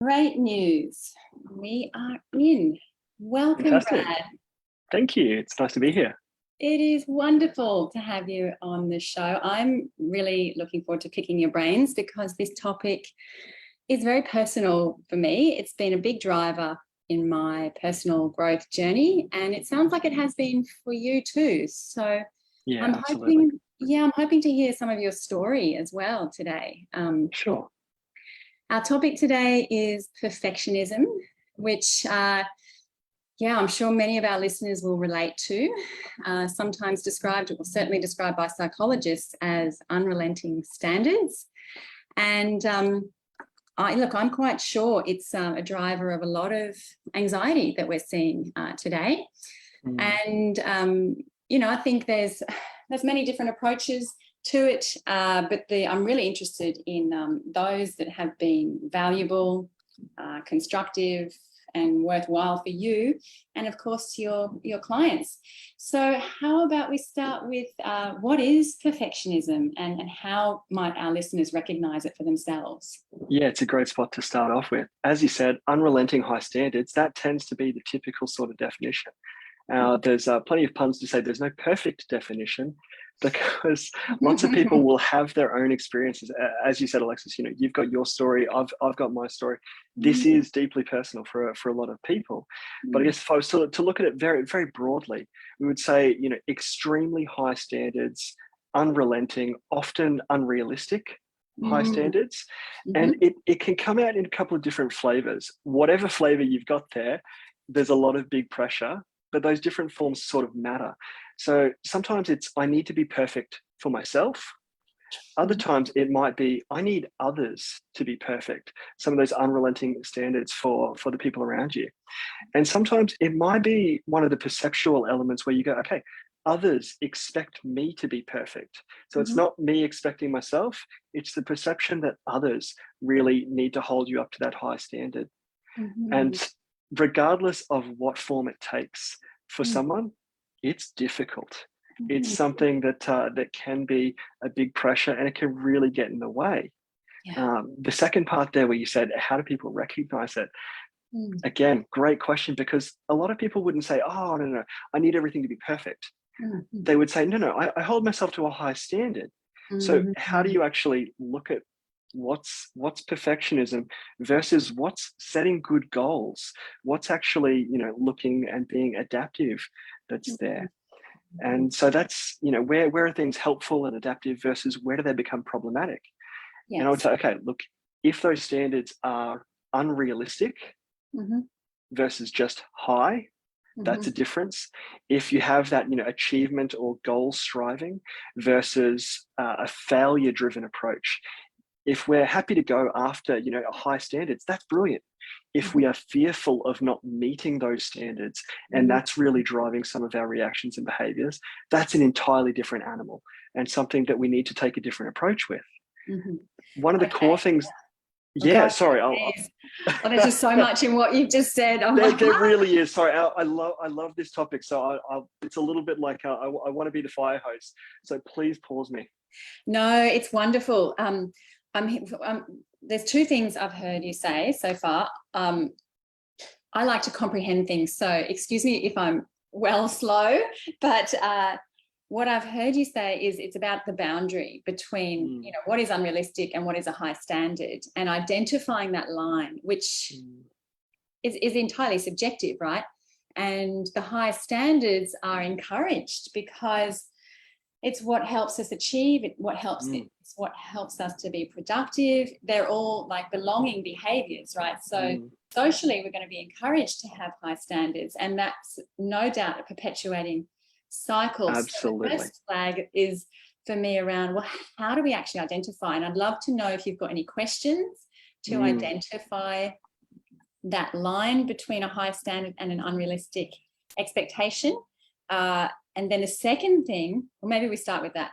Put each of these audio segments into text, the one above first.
Great news. We are in. Welcome, Fantastic. Brad. Thank you. It's nice to be here. It is wonderful to have you on the show. I'm really looking forward to picking your brains because this topic is very personal for me. It's been a big driver in my personal growth journey, and it sounds like it has been for you too. So Yeah, I'm absolutely. hoping to hear some of your story as well today. Sure. Our topic today is perfectionism, which, I'm sure many of our listeners will relate to, sometimes described, or certainly described by psychologists as unrelenting standards. And I'm quite sure it's a driver of a lot of anxiety that we're seeing today. Mm. And, I think there's many different approaches to it, but I'm really interested in those that have been valuable, constructive, and worthwhile for you, and of course your clients. So, how about we start with what is perfectionism, and how might our listeners recognise it for themselves? Yeah, it's a great spot to start off with. As you said, unrelenting high standards, that tends to be the typical sort of definition. There's plenty of puns to say there's no perfect definition because lots of people will have their own experiences. As you said, Alexis, you've got your story. I've got my story. This is deeply personal for a lot of people. But I guess if I was to look at it very, very broadly, we would say, extremely high standards, unrelenting, often unrealistic high standards. And it can come out in a couple of different flavors. Whatever flavor you've got there, there's a lot of big pressure, but those different forms sort of matter. So sometimes it's, I need to be perfect for myself. Other times it might be, I need others to be perfect. Some of those unrelenting standards for the people around you. And sometimes it might be one of the perceptual elements where you go, okay, others expect me to be perfect. So it's not me expecting myself, it's the perception that others really need to hold you up to that high standard. And regardless of what form it takes for someone, it's difficult. It's something that that can be a big pressure, and it can really get in the way. The second part there where you said, how do people recognize it? Again, great question, because a lot of people wouldn't say, oh, no, I need everything to be perfect. They would say, no, I hold myself to a high standard. So how do you actually look at what's perfectionism versus what's setting good goals? What's actually, looking and being adaptive that's there? And so that's, where are things helpful and adaptive versus where do they become problematic? And I would say, okay, look, if those standards are unrealistic versus just high, that's a difference. If you have that, achievement or goal striving versus a failure driven approach, if we're happy to go after, high standards, that's brilliant. If we are fearful of not meeting those standards, and that's really driving some of our reactions and behaviors, that's an entirely different animal and something that we need to take a different approach with. One of the core things. Yeah, sorry. Well, there's just so much in what you've just said. There really is. Sorry, I love this topic. So it's a little bit like I want to be the fire hose. So please pause me. No, it's wonderful. There's two things I've heard you say so far. I like to comprehend things, so excuse me if I'm slow, but what I've heard you say is it's about the boundary between, what is unrealistic and what is a high standard, and identifying that line, which is entirely subjective, right? And the high standards are encouraged because it's what helps us achieve, it's what helps us to be productive. They're all like belonging behaviors, right? So socially, we're going to be encouraged to have high standards, and that's no doubt a perpetuating cycle. Absolutely. So the first flag is for me around, well, how do we actually identify? And I'd love to know if you've got any questions to identify that line between a high standard and an unrealistic expectation. And then the second thing, or maybe we start with that.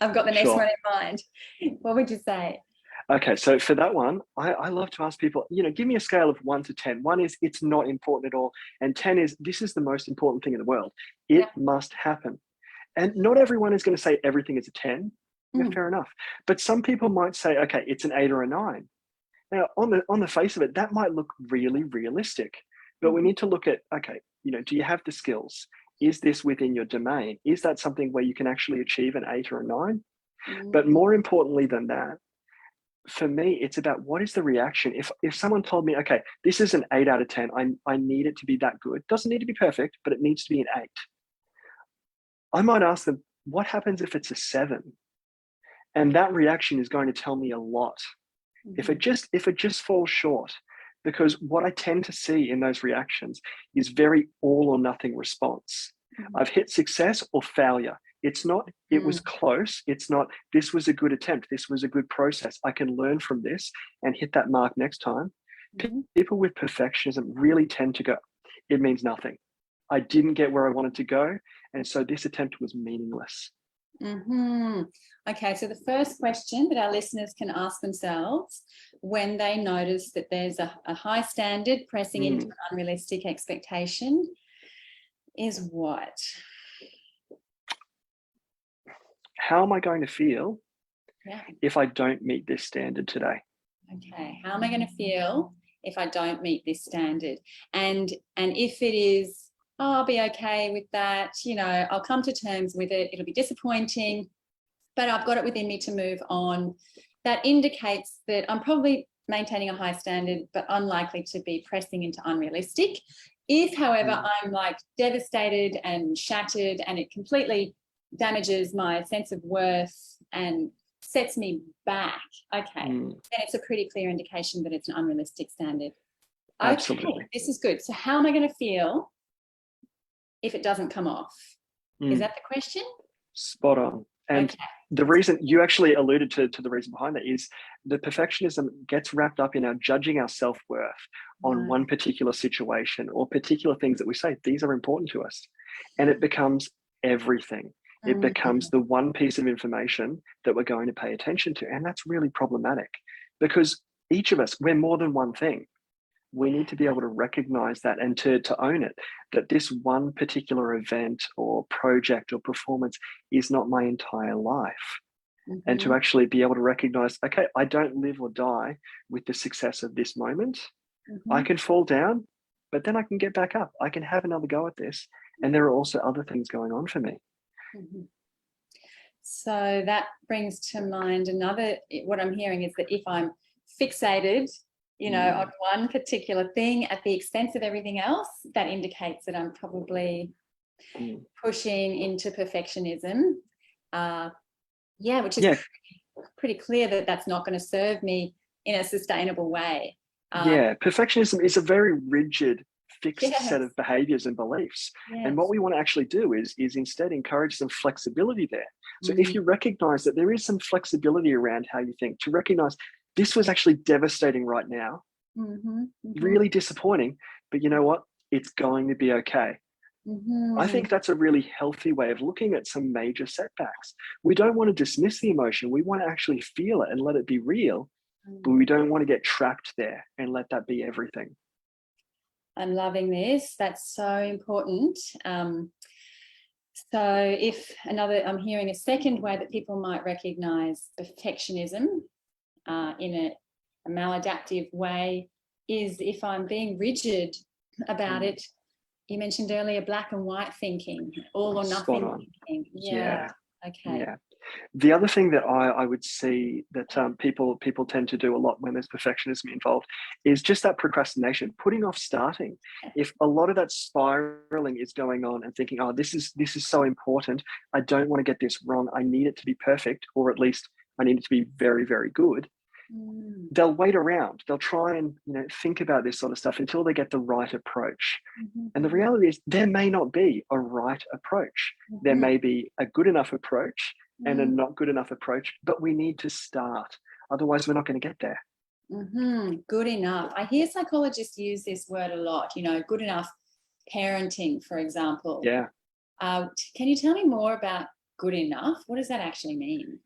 I've got the next one in mind. What would you say? Okay, so for that one, I love to ask people, give me a scale of 1 to 10. 1 is it's not important at all. And 10 is this is the most important thing in the world. It must happen. And not everyone is going to say everything is a 10. Yeah, fair enough. But some people might say, okay, it's an 8 or a 9. Now, on the face of it, that might look really realistic, but we Mhm. need to look at, okay, do you have the skills? Is this within your domain? Is that something where you can actually achieve an 8 or a 9? But Mhm. more importantly than that, for me, it's about what is the reaction. If someone told me, okay, this is an 8 out of 10, I need it to be that good. Doesn't need to be perfect, but it needs to be an 8. I might ask them, what happens if it's a 7? And that reaction is going to tell me a lot. Mhm. If it just falls short, because what I tend to see in those reactions is very all or nothing response. Mhm. I've hit success or failure. It's not, it was Mm. close. It's not, this was a good attempt. This was a good process. I can learn from this and hit that mark next time. Mhm. People with perfectionism really tend to go, it means nothing. I didn't get where I wanted to go. And so this attempt was meaningless. Mhm. Okay, so the first question that our listeners can ask themselves when they notice that there's a high standard pressing into Mm. an unrealistic expectation is what? How am I going to feel Yeah. if I don't meet this standard today? Okay. How am I going to feel if I don't meet this standard? And if it is, oh, I'll be okay with that. I'll come to terms with it. It'll be disappointing, but I've got it within me to move on. That indicates that I'm probably maintaining a high standard, but unlikely to be pressing into unrealistic. If, however, Mm. I'm like devastated and shattered and it completely damages my sense of worth and sets me back, okay, Mm. then it's a pretty clear indication that it's an unrealistic standard. Okay, Absolutely. this is good. So how am I going to feel if it doesn't come off? Is Mm. that the question? Spot on. And Okay. the reason you actually alluded to the reason behind that is the perfectionism gets wrapped up in our judging our self-worth on Right. one particular situation or particular things that we say, these are important to us. And it becomes everything. It becomes the one piece of information that we're going to pay attention to. And that's really problematic because each of us, we're more than one thing. We need to be able to recognize that and to own it, that this one particular event or project or performance is not my entire life. And to Mhm. actually be able to recognize, okay, I don't live or die with the success of this moment. I Mhm. can fall down, but then I can get back up. I can have another go at this. And there are also other things going on for me. Mhm. So that brings to mind what I'm hearing is that if I'm fixated, on Mm, one particular thing at the expense of everything else, that indicates that I'm probably mm. pushing into perfectionism. Uh, yeah, which is Yeah, pretty clear that that's not going to serve me in a sustainable way. Uh, yeah, perfectionism is a very rigid, fixed set yes, of behaviors and beliefs. And what yes. we want to actually do is instead encourage some flexibility there. So if Mm, you recognize that there is some flexibility around how you think, to recognize this was actually devastating right now, mhm, mhm, really disappointing, but you know what? It's going to be okay. I mhm, think that's a really healthy way of looking at some major setbacks. We don't want to dismiss the emotion. We want to actually feel it and let it be real, but mm. we don't want to get trapped there and let that be everything. I'm loving this. That's so important. So I'm hearing a second way that people might recognize perfectionism in a maladaptive way is if I'm being rigid about Mm, it. You mentioned earlier black and white thinking, all or spot nothing on. thinking. Yeah. Yeah, Okay. yeah. The other thing that I would see that people tend to do a lot when there's perfectionism involved is just that procrastination, putting off starting. If a lot of that spiraling is going on and thinking, oh, this is so important, I don't want to get this wrong. I need it to be perfect, or at least I need it to be very, very good. Mm, They'll wait around. They'll try and think about this sort of stuff until they get the right approach. mhm, And the mhm, reality is, there may not be a right approach. There mhm, may be a good enough approach and a mm, not good enough approach, but we need to start. Otherwise, we're not going to get there. mhm. Good enough. I hear psychologists use this word a lot, good enough parenting, for example. Yeah. Can you tell me more about good enough? What does that actually mean?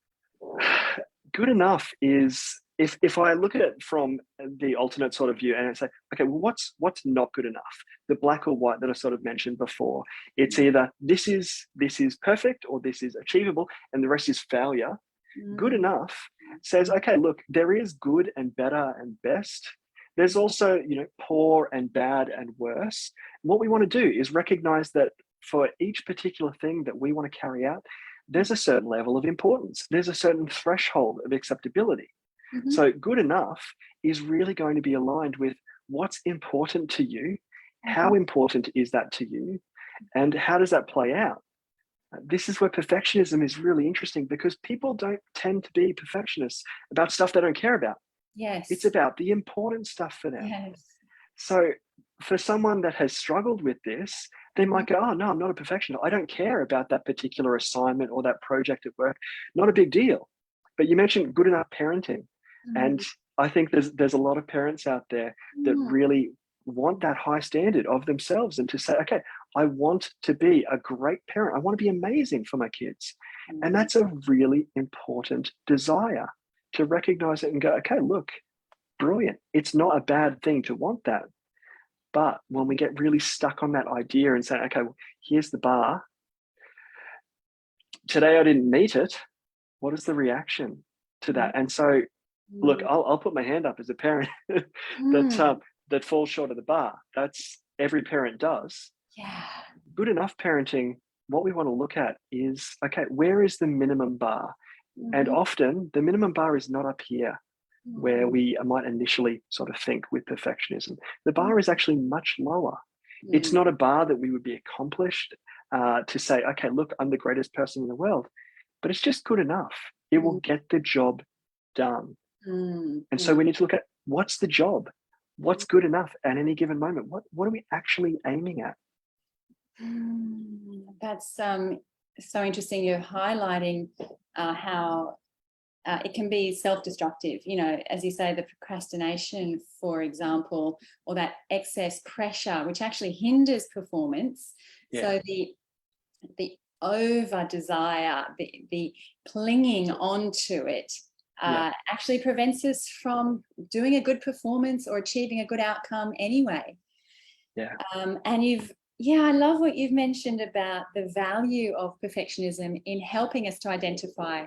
Good enough is, if I look at it from the alternate sort of view and I say, okay, well, what's not good enough? The black or white that I sort of mentioned before. It's either this is perfect or this is achievable, and the rest is failure. Good Mm, enough says, okay, look, there is good and better and best. There's also, poor and bad and worse. What we want to do is recognize that for each particular thing that we want to carry out, there's a certain level of importance. There's a certain threshold of acceptability. Mhm. So good enough is really going to be aligned with what's important to you, how important is that to you, and how does that play out? This is where perfectionism is really interesting, because people don't tend to be perfectionists about stuff they don't care about. Yes. It's about the important stuff for them. Yes. So for someone that has struggled with this, they might go, oh, no, I'm not a perfectionist. I don't care about that particular assignment or that project at work. Not a big deal. But you mentioned good enough parenting. And I think there's a lot of parents out there that really want that high standard of themselves, and to say, okay, I want to be a great parent. I want to be amazing for my kids. And that's a really important desire, to recognize it and go, okay, look, brilliant. It's not a bad thing to want that. But when we get really stuck on that idea and say, okay, well, here's the bar. Today I didn't meet it. What is the reaction to that? And so, look, I'll put my hand up as a parent that falls short of the bar. That's every parent does. Yeah. Good enough parenting, what we want to look at is, okay, where is the minimum bar? And often the minimum bar is not up here, where we might initially sort of think with perfectionism. The bar is actually much lower. It's not a bar that we would be accomplished to say, okay, look, I'm the greatest person in the world, but it's just good enough. It will get the job done. And so we need to look at, what's the job? What's good enough at any given moment? What are we actually aiming at? That's so interesting. You're highlighting how it can be self-destructive, as you say, the procrastination, for example, or that excess pressure, which actually hinders performance. So the over desire, the clinging onto it actually prevents us from doing a good performance or achieving a good outcome anyway. And I love what you've mentioned about the value of perfectionism in helping us to identify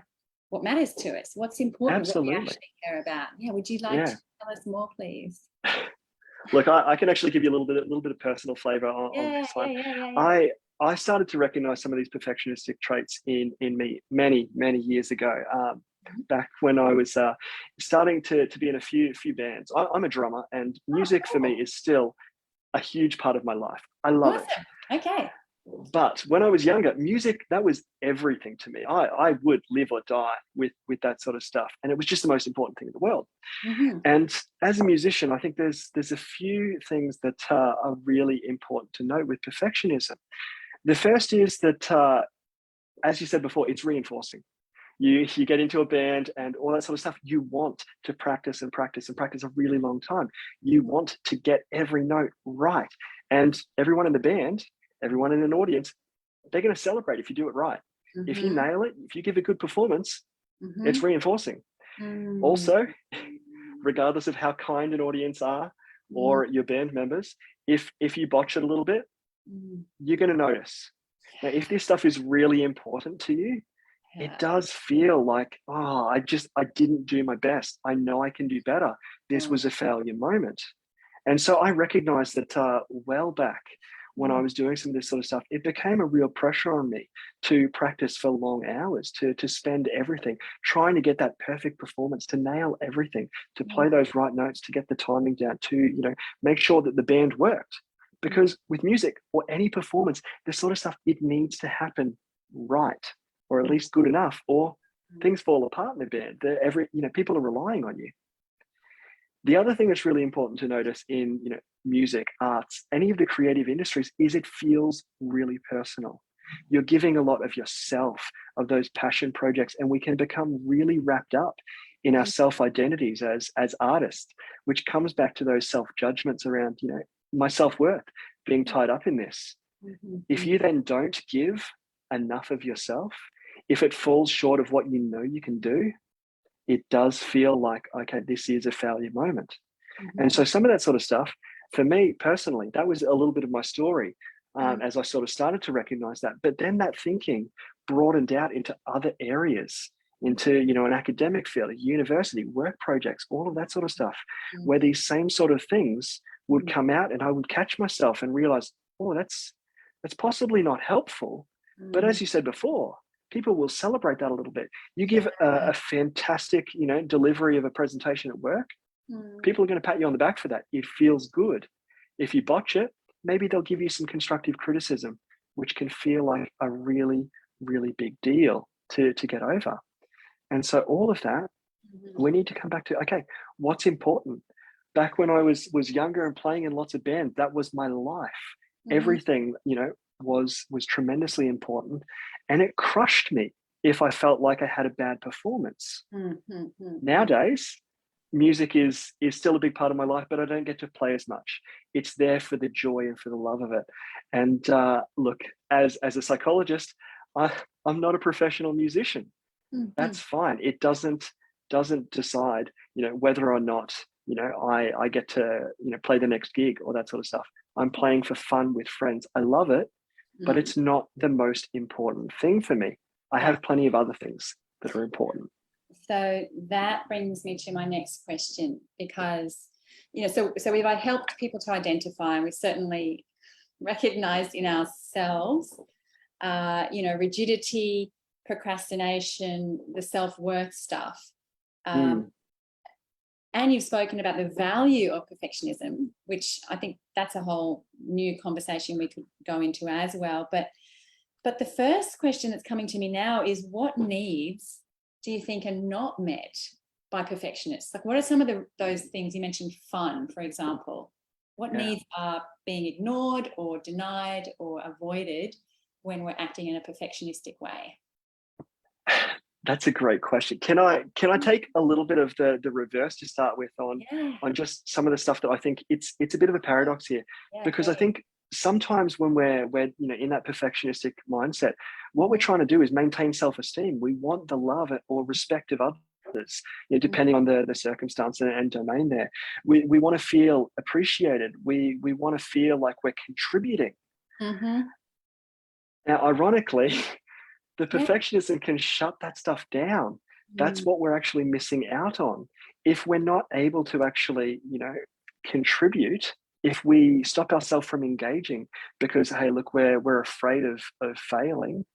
what matters to us, what's important, what we actually care about. Would you like to tell us more, please? Look, I can actually give you a little bit of personal flavor on this one. I started to recognize some of these perfectionistic traits in me many years ago. Back when I was starting to be in a few bands. I'm a drummer, and music for me is still a huge part of my life. I love it. Okay. But when I was younger, music, that was everything to me. I would live or die with that sort of stuff. And it was just the most important thing in the world. And as a musician, I think there's a few things that are really important to note with perfectionism. The first is that, as you said before, it's reinforcing. You get into a band and all that sort of stuff. You want to practice and practice and practice a really long time. You want to get every note right. And everyone in the band, everyone in an audience, they're going to celebrate if you do it right. If you nail it, if you give a good performance, it's reinforcing. Also, regardless of how kind an audience are or your band members, if you botch it a little bit, you're going to notice. Now, if this stuff is really important to you, it does feel like, I didn't do my best. I know I can do better. This was a failure moment. And so I recognized that well back when I was doing some of this sort of stuff, it became a real pressure on me to practice for long hours, to spend everything, trying to get that perfect performance, to nail everything, to play those right notes, to get the timing down, to make sure that the band worked. Because with music or any performance, this sort of stuff, it needs to happen right, or at least good enough, or things fall apart in the band. People are relying on you. The other thing that's really important to notice in music, arts, any of the creative industries, is it feels really personal. You're giving a lot of yourself, of those passion projects, and we can become really wrapped up in our self-identities as artists, which comes back to those self-judgments around, my self-worth being tied up in this. If you then don't give enough of yourself, if it falls short of what you know you can do, it does feel like, okay, this is a failure moment. And so some of that sort of stuff, for me personally, that was a little bit of my story as I sort of started to recognize that. But then that thinking broadened out into other areas into, an academic field, a university, work projects, all of that sort of stuff, Mm. where these same sort of things would Mm. come out, and I would catch myself and realize, oh, that's possibly not helpful. But Mm. as you said before, people will celebrate that a little bit. You give a fantastic, delivery of a presentation at work, Mm. people are going to pat you on the back for that. It feels good. If you botch it, maybe they'll give you some constructive criticism, which can feel like a really, really big deal to get over. And so all of that, we need to come back to, okay, what's important? Back when I was younger and playing in lots of bands, that was my life. Mhm. Everything, was tremendously important, and it crushed me if I felt like I had a bad performance. Mm, mm, mm, Nowadays, music is still a big part of my life, but I don't get to play as much. It's there for the joy and for the love of it. And look, as a psychologist, I'm not a professional musician. mm, That's fine. It doesn't decide, whether or not, I get to, play the next gig or that sort of stuff. I'm playing for fun with friends. I love it, but mm. it's not the most important thing for me. I Yeah. have plenty of other things that are important. So that brings me to my next question, because, so we've helped people to identify, and we've certainly recognized in ourselves, rigidity, procrastination, the self-worth stuff. Mm. And you've spoken about the value of perfectionism, which I think that's a whole new conversation we could go into as well. But the first question that's coming to me now is, what needs do you think are not met by perfectionists? Like, what are some of those things? You mentioned fun, for example. What needs are being ignored or denied or avoided when we're acting in a perfectionistic way? That's a great question. Can I take a little bit of the reverse to start with on just some of the stuff that I think it's a bit of a paradox here, because I think sometimes when we're in that perfectionistic mindset, what we're trying to do is maintain self-esteem. We want the love or respect of others, depending on the circumstance and domain there. We want to feel appreciated. We want to feel like we're contributing. Mm-hmm. Now, ironically, the Yeah. perfectionism can shut that stuff down. That's what we're actually missing out on. If we're not able to actually, contribute, if we stop ourselves from engaging because, hey, look, we're afraid of failing,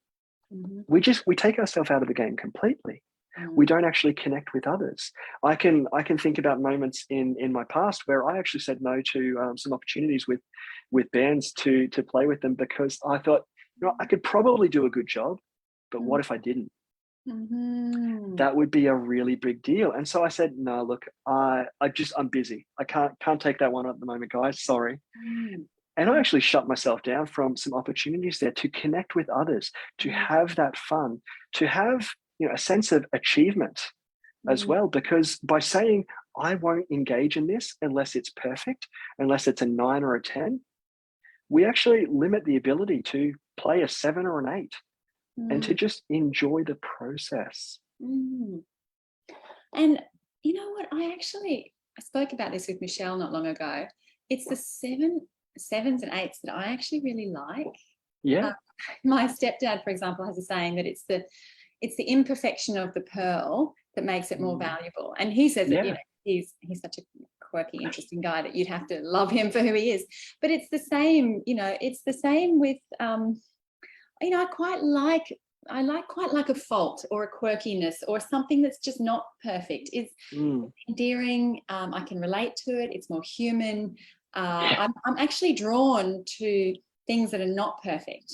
Mm-hmm. we take ourselves out of the game completely. We don't actually connect with others. I can think about moments in my past where I actually said no to some opportunities with bands to play with them, because I thought, I could probably do a good job, but what if I didn't? Mm-hmm. That would be a really big deal. And so I said, no, look, I'm busy. I can't take that one at the moment, guys. Sorry. Mm-hmm. And I actually shut myself down from some opportunities there to connect with others, to have that fun, to have, a sense of achievement as well. Because by saying, I won't engage in this unless it's perfect, unless it's a 9 or a 10, we actually limit the ability to play a 7 or an 8. And to just enjoy the process. Mm. And you know what? I spoke about this with Michelle not long ago. It's the 7s and 8s that I actually really like. Yeah. My stepdad, for example, has a saying that it's the imperfection of the pearl that makes it more valuable. And he says that, he's such a quirky, interesting guy that you'd have to love him for who he is. But it's the same, it's the same with I quite like a fault or a quirkiness or something that's just not perfect. It's endearing. I can relate to it. It's more human. I'm actually drawn to things that are not perfect.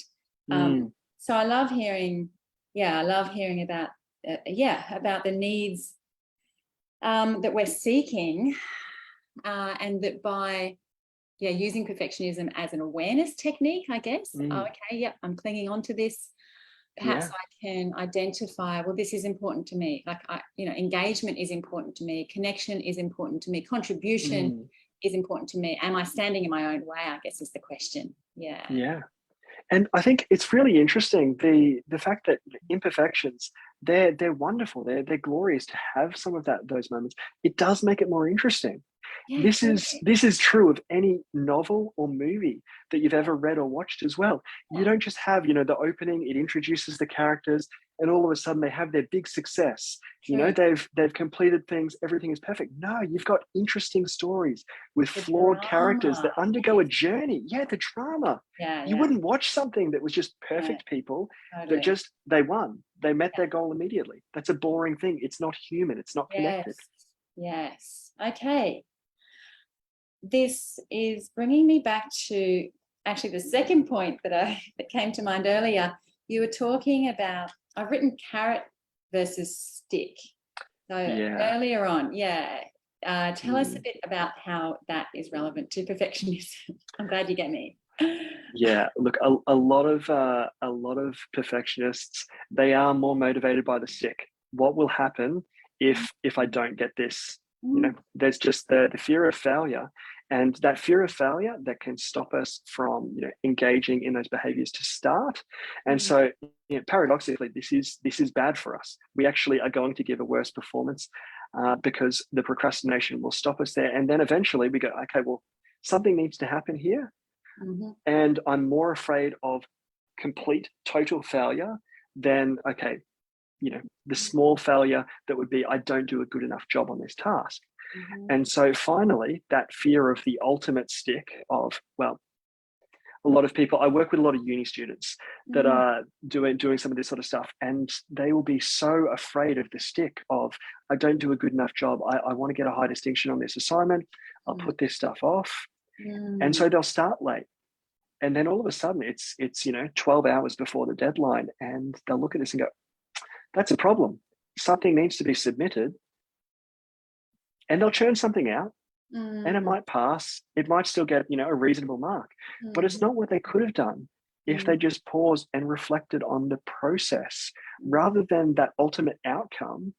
So I love hearing about about the needs that we're seeking, and that by using perfectionism as an awareness technique, I guess. I'm clinging on to this. Perhaps I can identify, well, this is important to me. Like, engagement is important to me. Connection is important to me. Contribution is important to me. Am I standing in my own way, I guess, is the question. Yeah. And I think it's really interesting, the fact that imperfections, they're wonderful. They're glorious to have some of those moments. It does make it more interesting. This is true of any novel or movie that you've ever read or watched as well. You don't just have, the opening, it introduces the characters, and all of a sudden they have their big success. You know, True. they've completed things, everything is perfect. No, you've got interesting stories with The flawed characters drama. that undergo a journey. Yeah, the drama. Yeah, You yeah, wouldn't watch something that was just yeah, perfect people that totally. just they won. They met Yeah. their goal immediately. That's a boring thing. It's not human. It's not connected. Yes, yes. Okay. This is bringing me back to actually the second point that came to mind earlier. You were talking about, I've written carrot versus stick. So Yeah. earlier on, yeah. Tell us a Mm. bit about how that is relevant to perfectionism. I'm glad you get me. Yeah, look, a lot of perfectionists, they are more motivated by the stick. What will happen if I don't get this? You know, Mm, there's just the fear of failure, and that fear of failure that can stop us from, you know, engaging in those behaviors to start. And mm, so, you know, paradoxically, this is bad for us. We actually are going to give a worse performance because the procrastination will stop us there, and then eventually we go, okay, well, something needs to happen here, mhm, and I'm more afraid of complete total failure than, okay, you know, the small failure that would be I don't do a good enough job on this task. mhm, And so finally, that fear of the ultimate stick of, well, a lot of people, I work with a lot of uni students that mm, are doing some of this sort of stuff, and they will be so afraid of the stick of I don't do a good enough job. I want to get a high distinction on this assignment. I'll mm, put this stuff off. And mm, so they'll start late. And then all of a sudden it's, you know, 12 hours before the deadline, and they'll look at this and go, that's a problem. Something needs to be submitted, and they'll churn something out, and it mm, might pass. It might still get, you know, a reasonable mark, but it's mhm, not what they could have done if they mm, just paused and reflected on the process mhm, rather than that ultimate outcome.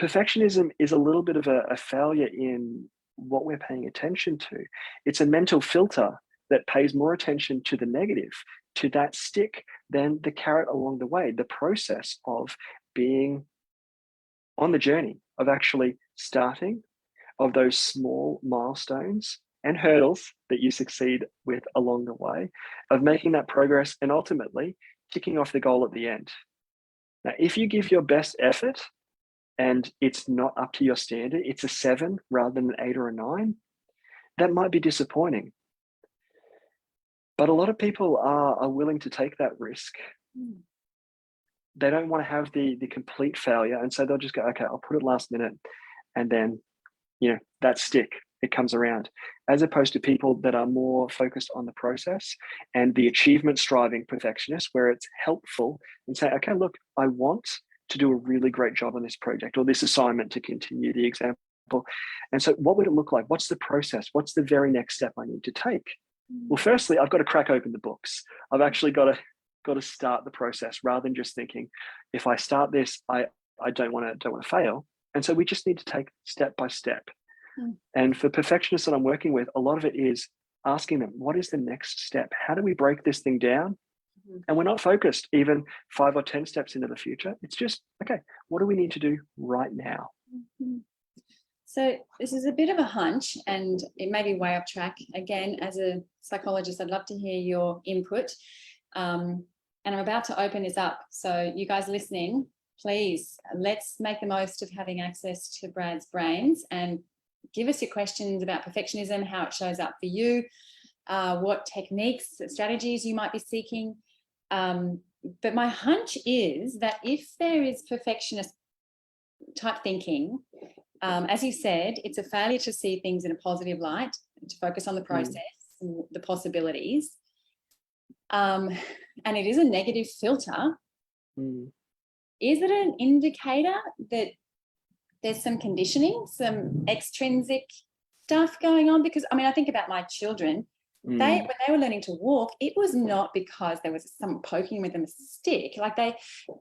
Perfectionism is a little bit of a failure in what we're paying attention to. It's a mental filter that pays more attention to the negative, to that stick, than the carrot along the way, the process of being on the journey, of actually starting, of those small milestones and hurdles that you succeed with along the way, of making that progress and ultimately ticking off the goal at the end. Now, if you give your best effort and it's not up to your standard, it's a 7 rather than an 8 or a 9, that might be disappointing. But a lot of people are willing to take that risk. mm, They don't want to have the complete failure. And so they'll just go, okay, I'll put it last minute. And then, you know, that stick, it comes around. As opposed to people that are more focused on the process and the achievement striving perfectionist, where it's helpful and say, okay, look, I want to do a really great job on this project or this assignment, to continue the example. And so what would it look like? What's the process? What's the very next step I need to take? Well, mm, firstly, I've got to crack open the books. I've actually got to start the process rather than just thinking, if I start this, I don't want to fail. And so we just need to take step by step. mm, And for perfectionists that I'm working with, a lot of it is asking them, what is the next step? How do we break this thing down? mhm, And we're not focused even 5 or 10 steps into the future. It's just, okay, what do we need to do right now? mhm. So this is a bit of a hunch, and it may be way off track. Again, as a psychologist, I'd love to hear your input. And I'm about to open this up. So you guys listening, please, let's make the most of having access to Brad's brains and give us your questions about perfectionism, how it shows up for you, what techniques, strategies you might be seeking. But my hunch is that if there is perfectionist type thinking, as you said, it's a failure to see things in a positive light, to focus on the Mm, process, the possibilities. And it is a negative filter. mm, Is it an indicator that there's some conditioning, some extrinsic stuff going on? Because I mean, I think about my children. When mm, they were learning to walk, it was not because there was someone poking with them a stick. Like they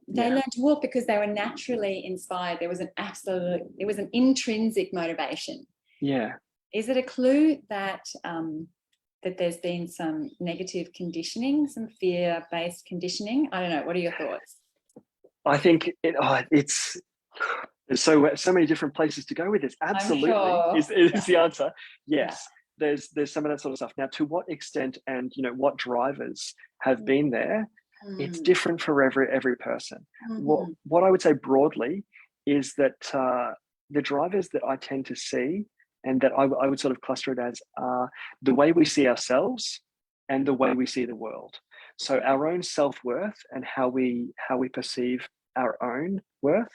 yeah, learned to walk because they were naturally inspired. There was an intrinsic motivation. yeah. Is it a clue that that there's been some negative conditioning, some fear-based conditioning? I don't know. What are your thoughts? I think it's there's so many different places to go with this. I'm Absolutely, sure. is the answer. Yeah. Yes, there's some of that sort of stuff. Now, to what extent and, you know, what drivers have Mm, been there? It's different for every person. Mm-hmm. What I would say broadly is that the drivers that I tend to see, and that I would sort of cluster it as, the way we see ourselves and the way we see the world. So our own self-worth and how we perceive our own worth,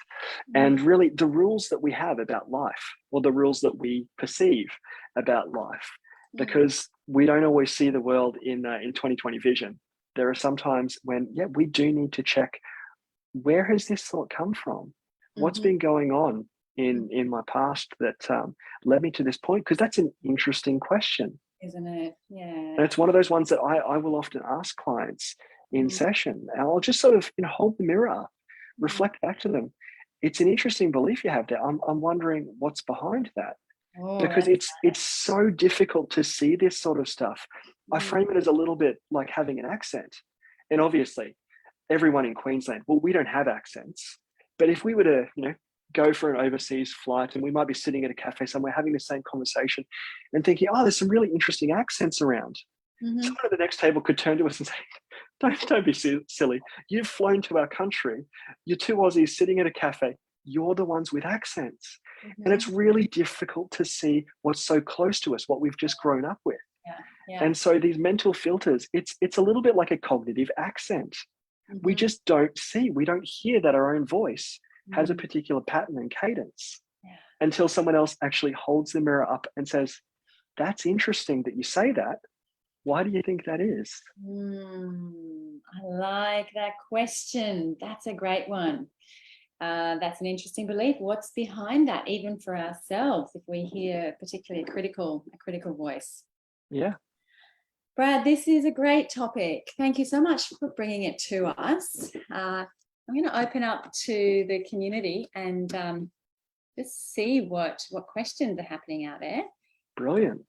and really the rules that we have about life, or the rules that we perceive about life, because we don't always see the world in 2020 vision. There are some times when, yeah, we do need to check, where has this thought come from? What's been going on in my past that led me to this point? Because that's an interesting question, isn't it? Yeah. And it's one of those ones that I will often ask clients in session. And I'll just sort of, hold the mirror, reflect back to them. It's an interesting belief you have there. I'm wondering what's behind that. Because it's so difficult to see this sort of stuff. I frame it as a little bit like having an accent. And obviously, everyone in Queensland, well, we don't have accents. But if we were to, go for an overseas flight, and we might be sitting at a cafe somewhere having the same conversation and thinking, oh, there's some really interesting accents around. Someone at the next table could turn to us and say, don't be silly. You've flown to our country. You're two Aussies sitting at a cafe. You're the ones with accents. And it's really difficult to see what's so close to us, what we've just grown up with. And so these mental filters, it's a little bit like a cognitive accent. We just don't see, we don't hear that our own voice has a particular pattern and cadence until someone else actually holds the mirror up and says, that's interesting that you say that. Why do you think that is? I like that question. That's a great one. That's an interesting belief. What's behind that, even for ourselves, if we hear particularly a critical voice? Yeah. Brad, this is a great topic. Thank you so much for bringing it to us. I'm going to open up to the community and just see what questions are happening out there. Brilliant.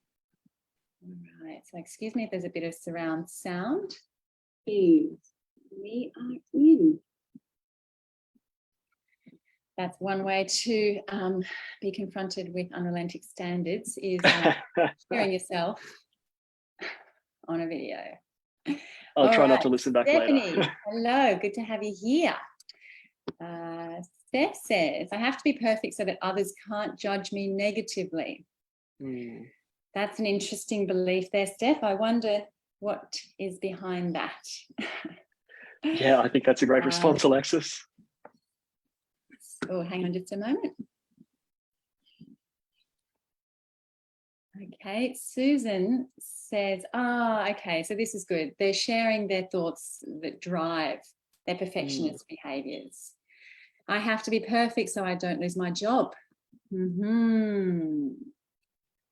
All right. So excuse me if there's a bit of surround sound. We are in. That's one way to be confronted with unrelenting standards, is hearing yourself on a video. I'll try not to listen back Stephanie, later. hello, good to have you here. Steph says, I have to be perfect so that others can't judge me negatively. That's an interesting belief there, Steph. I wonder what is behind that. Yeah, I think that's a great response, Alexis. Oh, hang on just a moment. Okay, Susan says, okay, so this is good. They're sharing their thoughts that drive their perfectionist behaviours. I have to be perfect so I don't lose my job.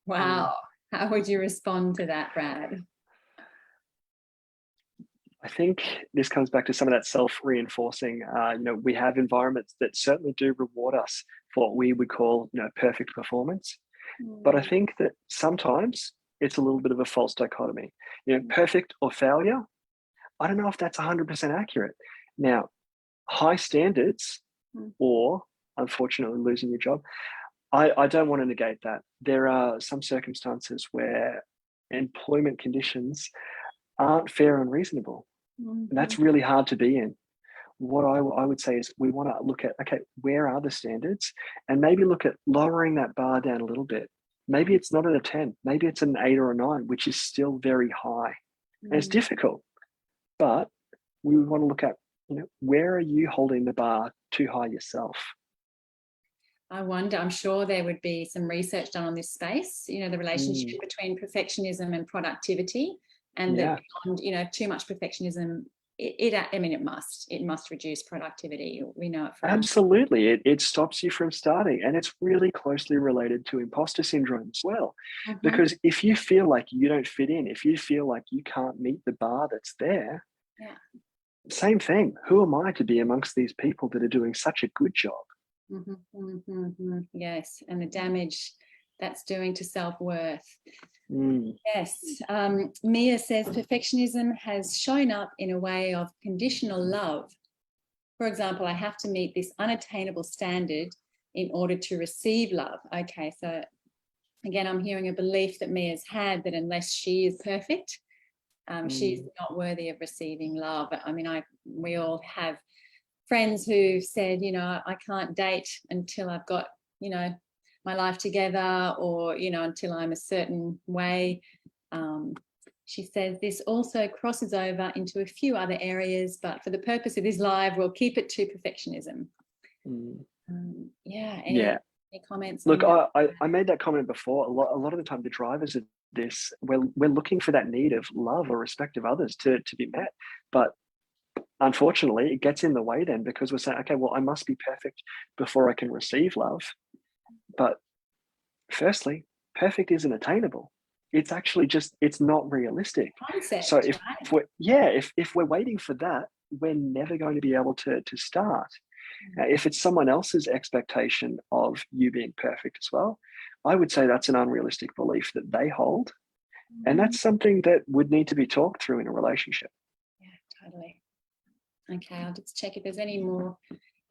Wow. How would you respond to that, Brad? I think this comes back to some of that self-reinforcing. We have environments that certainly do reward us for what we would call, perfect performance. But I think that sometimes it's a little bit of a false dichotomy. Perfect or failure, I don't know if that's 100% accurate. Now, high standards or unfortunately losing your job, I don't want to negate that. There are some circumstances where employment conditions aren't fair and reasonable. And that's really hard to be in. What I would say is we want to look at, okay, where are the standards? And maybe look at lowering that bar down a little bit. Maybe it's not at a 10, maybe it's an 8 or a 9, which is still very high. And it's difficult, but we want to look at, where are you holding the bar too high yourself? I wonder, I'm sure there would be some research done on this space, the relationship between perfectionism and productivity, and that beyond, too much perfectionism, it must reduce productivity. We know it from absolutely. It stops you from starting, and it's really closely related to imposter syndrome as well. Because if you feel like you don't fit in, if you feel like you can't meet the bar that's there, same thing. Who am I to be amongst these people that are doing such a good job? Yes, and the damage that's doing to self-worth. Yes. Mia says perfectionism has shown up in a way of conditional love. For example, I have to meet this unattainable standard in order to receive love. Okay, so again, I'm hearing a belief that Mia's had that unless she is perfect, She's not worthy of receiving love. I mean, we all have friends who said, I can't date until I've got, my life together, or, until I'm a certain way. She says this also crosses over into a few other areas, but for the purpose of this live, we'll keep it to perfectionism. Any comments? Look, I made that comment before. A lot of the time, the drivers of this, we're looking for that need of love or respect of others to be met, but unfortunately, it gets in the way then, because we're saying, okay, well, I must be perfect before I can receive love. But firstly, perfect isn't attainable. It's actually it's not realistic. Concept, so if we're waiting for that, we're never going to be able to start. If it's someone else's expectation of you being perfect as well, I would say that's an unrealistic belief that they hold. And that's something that would need to be talked through in a relationship. Yeah, totally. Okay, I'll just check if there's any more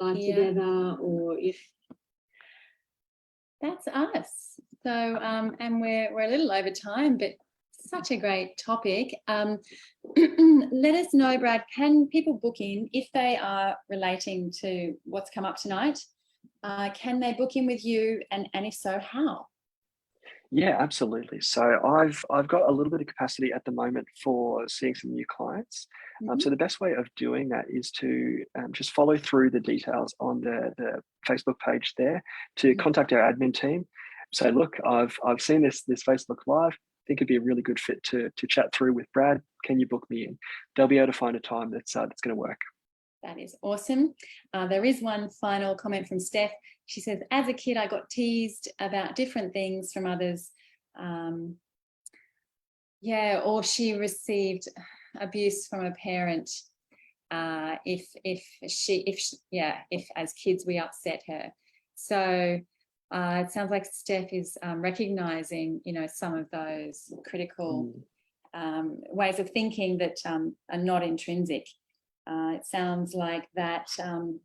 together, or if that's us. So, and we're a little over time, but such a great topic. Let us know, Brad, can people book in if they are relating to what's come up tonight? Can they book in with you, and if so, how? Yeah, absolutely. So I've got a little bit of capacity at the moment for seeing some new clients. So the best way of doing that is to just follow through the details on the Facebook page there, to contact our admin team. Say, look, I've seen this Facebook Live. I think it'd be a really good fit to chat through with Brad. Can you book me in? They'll be able to find a time that's going to work. That is awesome. There is one final comment from Steph. She says, as a kid, I got teased about different things from others. Or she received abuse from a parent. If as kids we upset her. So it sounds like Steph is recognizing, some of those critical ways of thinking that are not intrinsic. It sounds like that,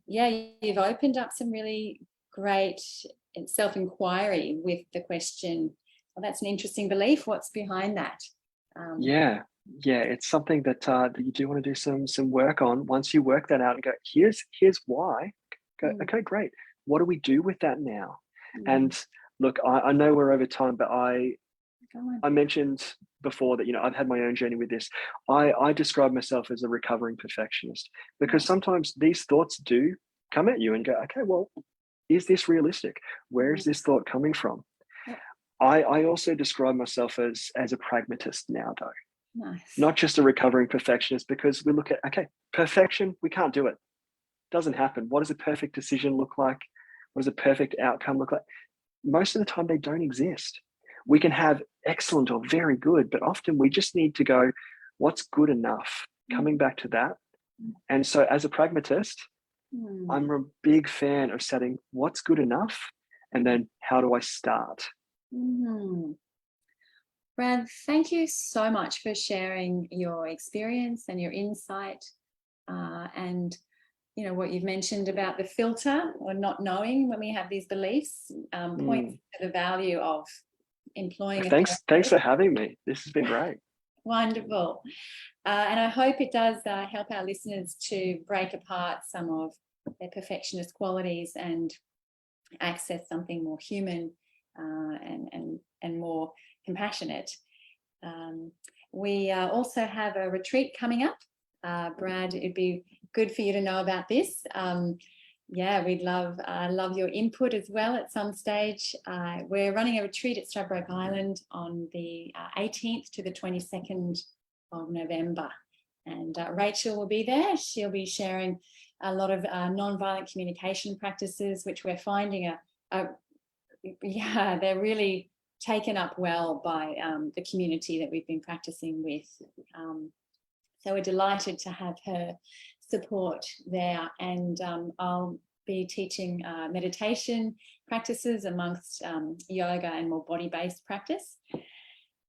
you've opened up some really great self-inquiry with the question, well, that's an interesting belief. What's behind that? It's something that you do want to do some work on. Once you work that out and go, here's why, go, okay, great. What do we do with that now? And look, I know we're over time, but I mentioned before that, I've had my own journey with this. I describe myself as a recovering perfectionist, because sometimes these thoughts do come at you and go, okay, well, is this realistic? Where is this thought coming from? I also describe myself as a pragmatist now, though. Nice. Not just a recovering perfectionist, because we look at, okay, perfection, we can't do it. Doesn't happen. What does a perfect decision look like? What does a perfect outcome look like? Most of the time, they don't exist. We can have excellent or very good, but often we just need to go, what's good enough? Coming back to that. And so as a pragmatist, I'm a big fan of setting what's good enough, and then how do I start? Brad, thank you so much for sharing your experience and your insight, and what you've mentioned about the filter, or not knowing when we have these beliefs, points to the value of employing. Thanks for having me. This has been great. Wonderful. And I hope it does help our listeners to break apart some of their perfectionist qualities and access something more human and more compassionate. We also have a retreat coming up. Brad, it'd be good for you to know about this. We'd love your input as well at some stage. We're running a retreat at Stradbroke Island on the 18th to the 22nd of November. And Rachel will be there. She'll be sharing a lot of non-violent communication practices, which we're finding they're really taken up well by the community that we've been practicing with. So we're delighted to have her support there, and I'll be teaching meditation practices amongst yoga and more body-based practice.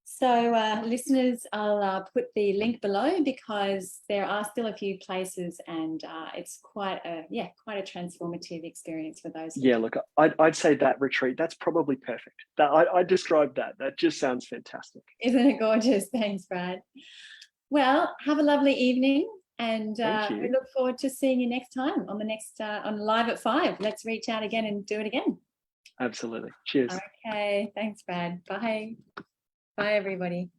So listeners, I'll put the link below, because there are still a few places, and it's quite a transformative experience for those. Yeah, look, I'd say that retreat, that's probably perfect. I described that. That just sounds fantastic. Isn't it gorgeous? Thanks, Brad. Well, have a lovely evening, and Thank we you. look forward to seeing you next time on the next on Live at 5. Let's reach out again and do it again. Absolutely. Cheers. Okay, thanks, Brad. Bye. Bye, everybody.